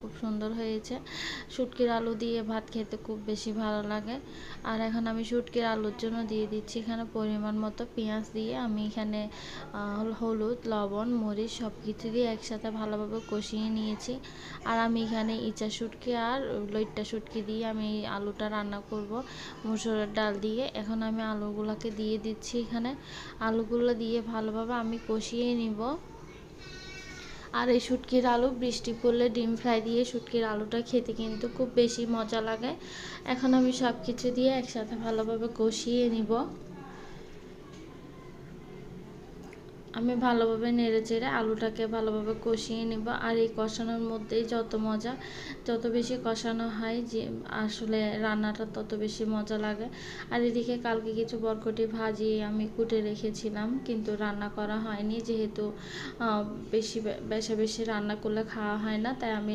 খুব সুন্দর হয়েছে। শুটকির আলু দিয়ে ভাত খেতে খুব বেশি ভালো লাগে। আর এখন আমি শুটকির আলুর জন্য দিয়ে দিচ্ছি এখানে পরিমাণ মতো পেঁয়াজ দিয়ে আমি এখানে হলুদ, লবণ, মরিচ সব কিছু দিয়ে একসাথে ভালোভাবে কষিয়ে নিয়েছি। আর আমি এখানে ইচা শুটকি আর লইট্টা শুটকি দিয়ে আমি আলুটা রান্না করব মসুরের ডাল দিয়ে। এখন আমি আলুগুলোকে দিয়ে দিচ্ছি এখানে। আলুগুলো দিয়ে ভালোভাবে আমি কষিয়ে নিব। আর এই শুটকির আলু বৃষ্টি পড়লে ডিম ফ্রাই দিয়ে শুটকির আলুটা খেতে কিন্তু খুব বেশি মজা লাগে। এখন আমি সব কিছু দিয়ে একসাথে ভালোভাবে কষিয়ে নিব। আমি ভালোভাবে নেড়েচেড়ে আলুটাকে ভালোভাবে কষিয়ে নেব। আর এই কষানোর মধ্যেই যত মজা, যত বেশি কষানো হয় যে আসলে রান্নাটা তত বেশি মজা লাগে। আর এদিকে কালকে কিছু বরবটি ভাজি আমি কুটে রেখেছিলাম, কিন্তু রান্না করা হয়নি, যেহেতু বেশি বেশি বেশি রান্না করলে খাওয়া হয় না, তাই আমি